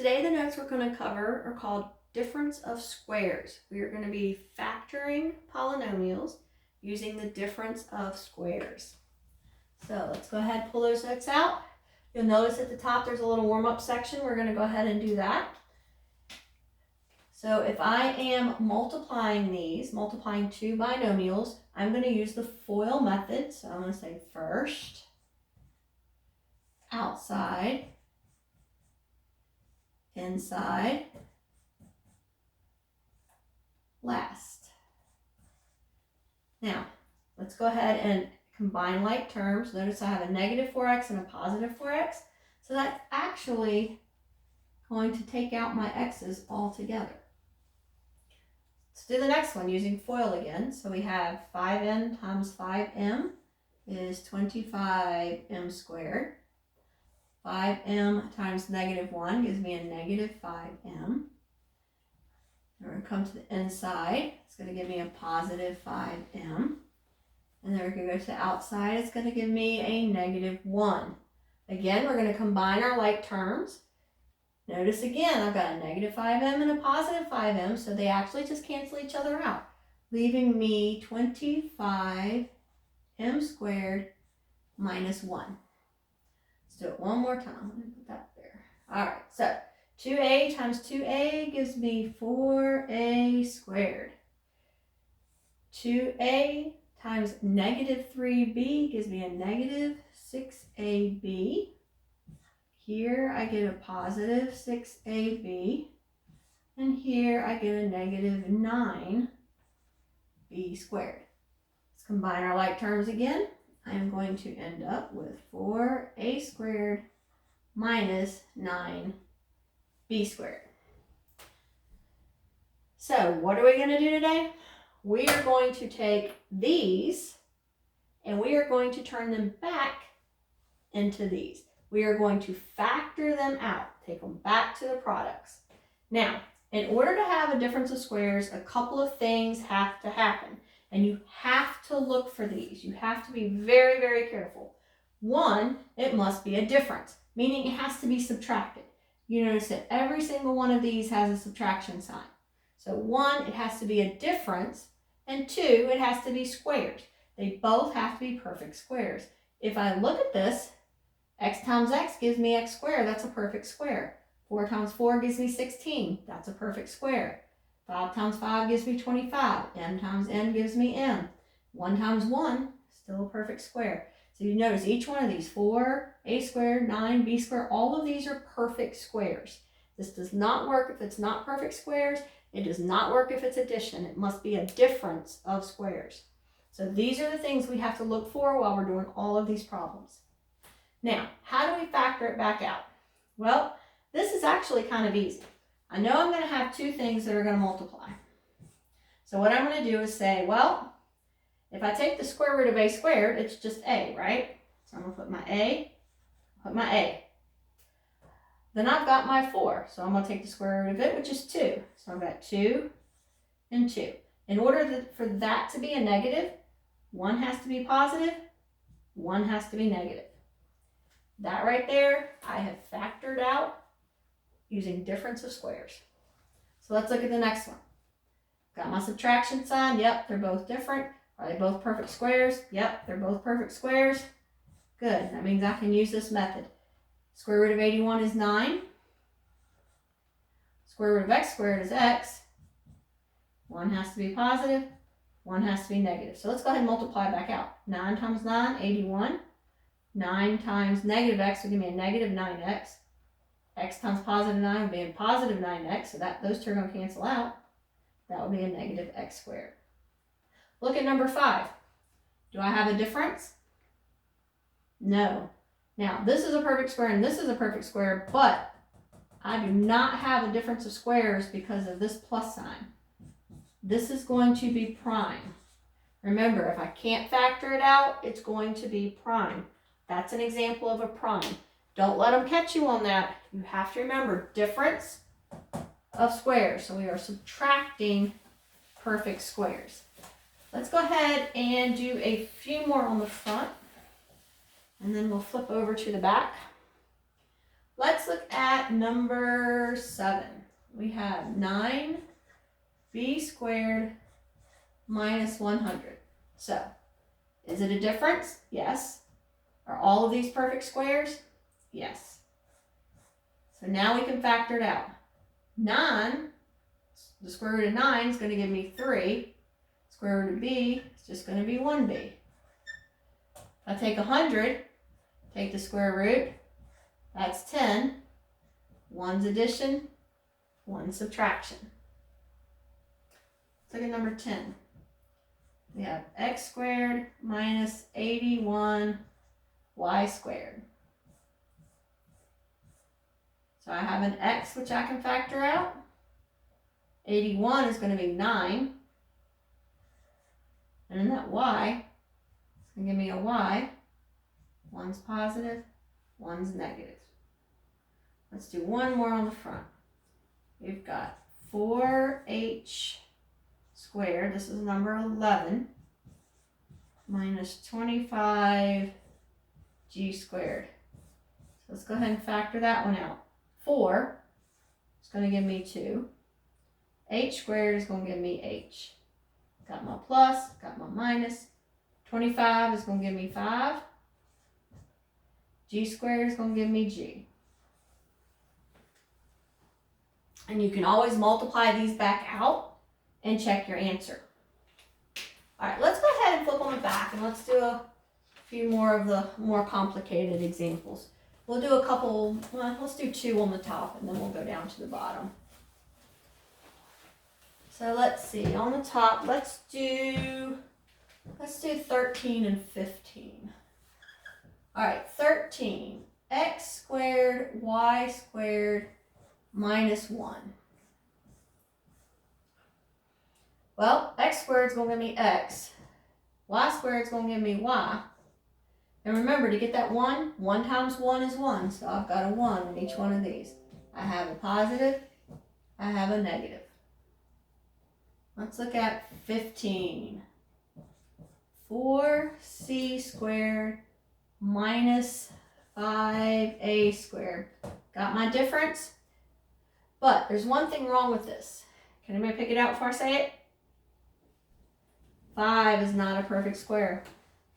Today the notes we're going to cover are called difference of squares. We are going to be factoring polynomials using the difference of squares. So let's go ahead and pull those notes out. You'll notice at the top there's a little warm-up section. We're going to go ahead and do that. So if I am multiplying two binomials, I'm going to use the FOIL method. So I'm going to say first, outside, inside, last. Now, let's go ahead and combine like terms. Notice I have a negative 4x and a positive 4x. So that's actually going to take out my x's altogether. Let's do the next one using FOIL again. So we have 5n times 5m is 25m squared. 5m times negative 1 gives me a negative 5m. We're going to come to the inside. It's going to give me a positive 5m. And then we're going to go to the outside. It's going to give me a negative 1. Again, we're going to combine our like terms. Notice again, I've got a negative 5m and a positive 5m, so they actually just cancel each other out, leaving me 25m squared minus 1. Let's do it one more time. Let me put that there. All right, so 2a times 2a gives me 4a squared. 2a times negative 3b gives me a negative 6ab. Here I get a positive 6ab. And here I get a negative 9b squared. Let's combine our like terms again. I am going to end up with 4a squared minus 9b squared. So what are we going to do today? We are going to take these and we are going to turn them back into these. We are going to factor them out, take them back to the products. Now, in order to have a difference of squares, a couple of things have to happen. And you have to look for these. You have to be very, very careful. One, it must be a difference, meaning it has to be subtracted. You notice that every single one of these has a subtraction sign. So one, it has to be a difference, and two, it has to be squares. They both have to be perfect squares. If I look at this, x times x gives me x squared. That's a perfect square. 4 times 4 gives me 16. That's a perfect square. 5 times 5 gives me 25. M times n gives me m. 1 times 1, still a perfect square. So you notice each one of these, 4a squared, 9b squared, all of these are perfect squares. This does not work if it's not perfect squares. It does not work if it's addition. It must be a difference of squares. So these are the things we have to look for while we're doing all of these problems. Now, how do we factor it back out? Well, this is actually kind of easy. I know I'm going to have two things that are going to multiply. So what I'm going to do is say, well, if I take the square root of a squared, it's just a, right? So I'm going to put my a, Then I've got my 4. So I'm going to take the square root of it, which is 2. So I've got 2 and 2. In order for that to be a negative, 1 has to be positive, 1 has to be negative. That right there, I have factored out using difference of squares. So let's look at the next one. Got my subtraction sign. Yep, they're both different. Are they both perfect squares? Yep, they're both perfect squares. Good. That means I can use this method. Square root of 81 is 9. Square root of x squared is x. 1 has to be positive. 1 has to be negative. So let's go ahead and multiply back out. 9 times 9, 81. 9 times negative x will give me a negative 9x. X times positive 9 would be a positive 9x, so those two are going to cancel out. That would be a negative x squared. Look at number 5. Do I have a difference? No. Now, this is a perfect square and this is a perfect square, but I do not have a difference of squares because of this plus sign. This is going to be prime. Remember, if I can't factor it out, it's going to be prime. That's an example of a prime. Don't let them catch you on that. You have to remember difference of squares. So we are subtracting perfect squares. Let's go ahead and do a few more on the front, and then we'll flip over to the back. Let's look at number 7. We have 9b squared minus 100. So, is it a difference? Yes. Are all of these perfect squares? Yes. So now we can factor it out. 9, the square root of 9 is going to give me 3. Square root of b is just going to be 1b. If I take 100, take the square root, that's 10. 1's addition, 1's subtraction. Let's look at number 10. We have x squared minus 81 y squared. So I have an x which I can factor out. 81 is going to be 9. And then that y is going to give me a y. 1's positive, 1's negative. Let's do one more on the front. We've got 4h squared, this is number 11, minus 25g squared. So let's go ahead and factor that one out. 4 is going to give me 2. H squared is going to give me h. Got my plus, got my minus. 25 is going to give me 5. G squared is going to give me g. And you can always multiply these back out and check your answer. All right, let's go ahead and flip on the back and let's do a few more of the more complicated examples. We'll do a couple, well, let's do 2 on the top and then we'll go down to the bottom. So let's see, on the top, let's do 13 and 15. All right, 13, x squared, y squared, minus 1. Well, x squared is going to give me x. Y squared is going to give me y. And remember, to get that 1, 1 times 1 is 1. So I've got a 1 in each one of these. I have a positive. I have a negative. Let's look at 15. 4c squared minus 5a squared. Got my difference? But there's one thing wrong with this. Can anybody pick it out before I say it? 5 is not a perfect square.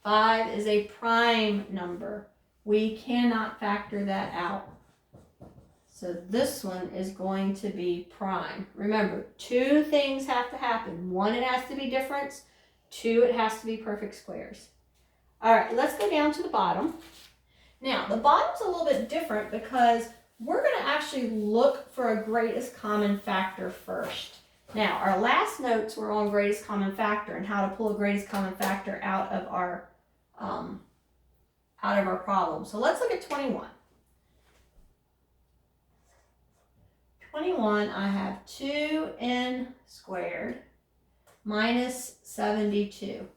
5 is a prime number. We cannot factor that out. So this one is going to be prime. Remember, 2 things have to happen. 1, it has to be difference. 2, it has to be perfect squares. All right, let's go down to the bottom. Now, the bottom's a little bit different because we're going to actually look for a greatest common factor first. Now, our last notes were on greatest common factor and how to pull a greatest common factor out of our problem. So let's look at 21. 21, I have 2n squared minus 72.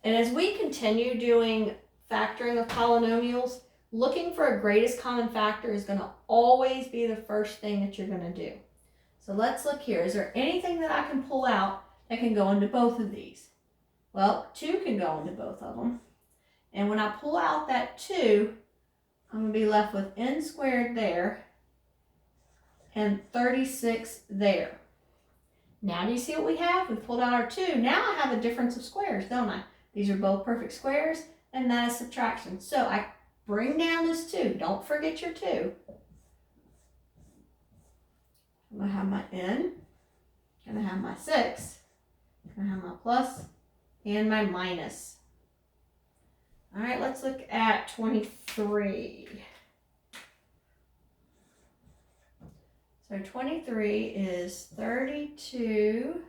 And as we continue doing factoring of polynomials, looking for a greatest common factor is going to always be the first thing that you're going to do. So let's look here. Is there anything that I can pull out that can go into both of these? Well, 2 can go into both of them. And when I pull out that 2, I'm going to be left with n squared there and 36 there. Now do you see what we have? We pulled out our 2. Now I have a difference of squares, don't I? These are both perfect squares, and that is subtraction. So I bring down this 2. Don't forget your 2. I'm going to have my n, I'm going to have my 6, I'm going to have my plus, and my minus. All right, let's look at 23. So 23 is 32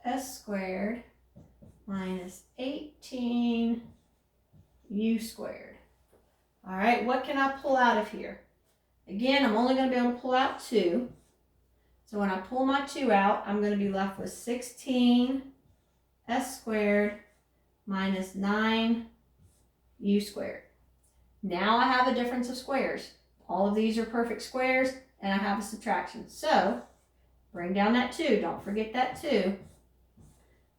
s squared minus 18 u squared. All right, what can I pull out of here? Again, I'm only going to be able to pull out 2. So when I pull my 2 out, I'm going to be left with 16 s squared minus 9 u squared. Now I have a difference of squares. All of these are perfect squares, and I have a subtraction. So bring down that 2. Don't forget that 2,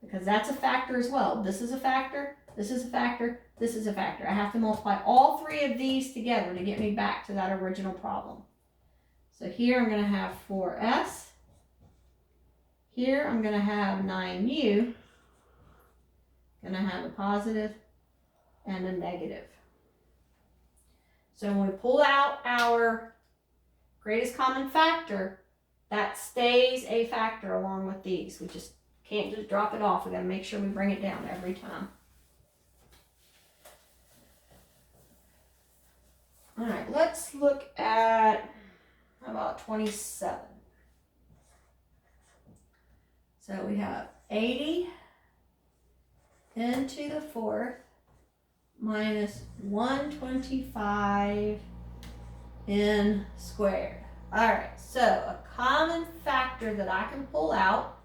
because that's a factor as well. This is a factor, this is a factor, this is a factor. I have to multiply all 3 of these together to get me back to that original problem. So here I'm going to have 4s. Here I'm going to have 9u. Going to have a positive and a negative. So when we pull out our greatest common factor, that stays a factor along with these. We just can't just drop it off. We got to make sure we bring it down every time. All right, let's look at, how about 27? So we have 80 into the fourth minus 125 n squared. All right, so a common factor that I can pull out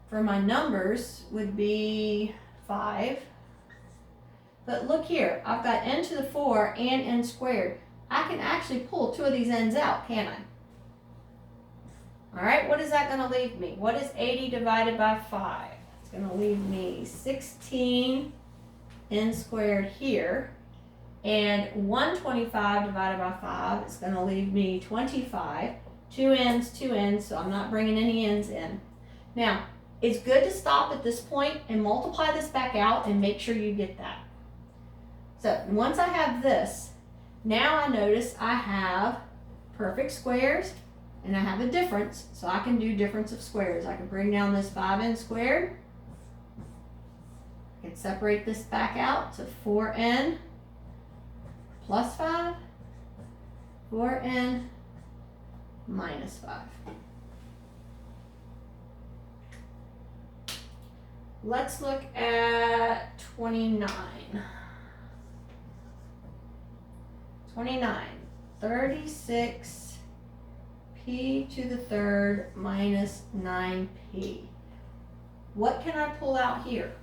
for my numbers would be 5. But look here, I've got n to the 4 and n squared. I can actually pull 2 of these n's out, can't I? All right, what is that going to leave me? What is 80 divided by 5? It's going to leave me 16 n squared here. And 125 divided by 5 is going to leave me 25. 2 n's, so I'm not bringing any n's in. Now, it's good to stop at this point and multiply this back out and make sure you get that. So once I have this, now I notice I have perfect squares and I have a difference, so I can do difference of squares. I can bring down this 5n squared. I can separate this back out to 4n plus 5, 4n minus 5. Let's look at 29. 29, 36 p to the third minus 9p. What can I pull out here?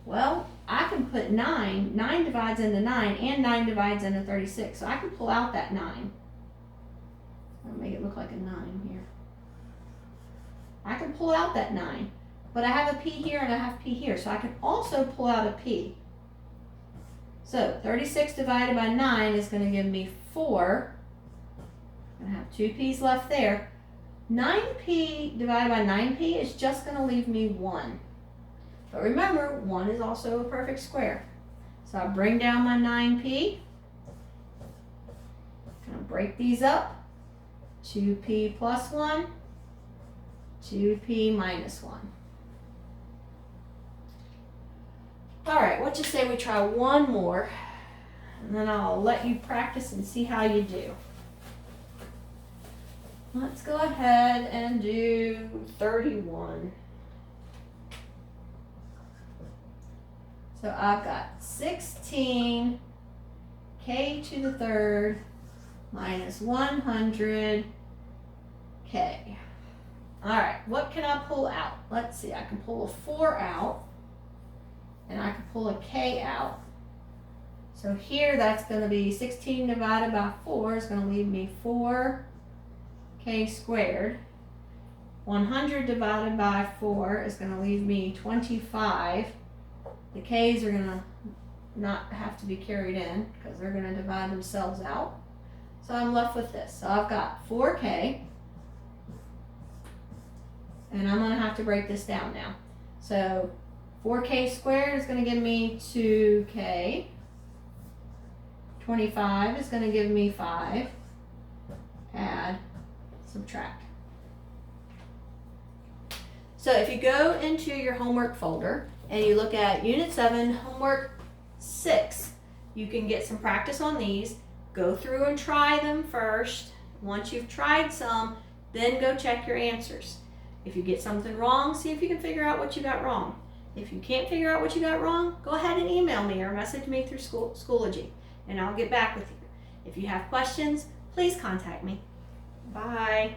Well, I can put 9. 9 divides into 9, and 9 divides into 36. So I can pull out that 9. I'll make it look like a 9 here. I can pull out that 9. But I have a p here and I have p here. So I can also pull out a p. So 36 divided by 9 is going to give me 4. I'm going to have 2 p's left there. 9p divided by 9p is just going to leave me 1. But remember, 1 is also a perfect square. So I bring down my 9p. I'm going to break these up. 2p plus 1, 2p minus 1. All right, what you say we try one more, and then I'll let you practice and see how you do. Let's go ahead and do 31. So I've got 16 k to the third minus 100 k. All right, what can I pull out? Let's see, I can pull a 4 out, and I can pull a k out. So here that's going to be 16 divided by 4 is going to leave me 4k squared. 100 divided by 4 is going to leave me 25. The k's are going to not have to be carried in because they're going to divide themselves out. So I'm left with this. So I've got 4k, and I'm going to have to break this down now. So 4k squared is going to give me 2k. 25 is going to give me 5. Add, subtract. So if you go into your homework folder and you look at Unit 7, Homework 6, you can get some practice on these. Go through and try them first. Once you've tried some, then go check your answers. If you get something wrong, see if you can figure out what you got wrong. If you can't figure out what you got wrong, go ahead and email me or message me through Schoology, and I'll get back with you. If you have questions, please contact me. Bye.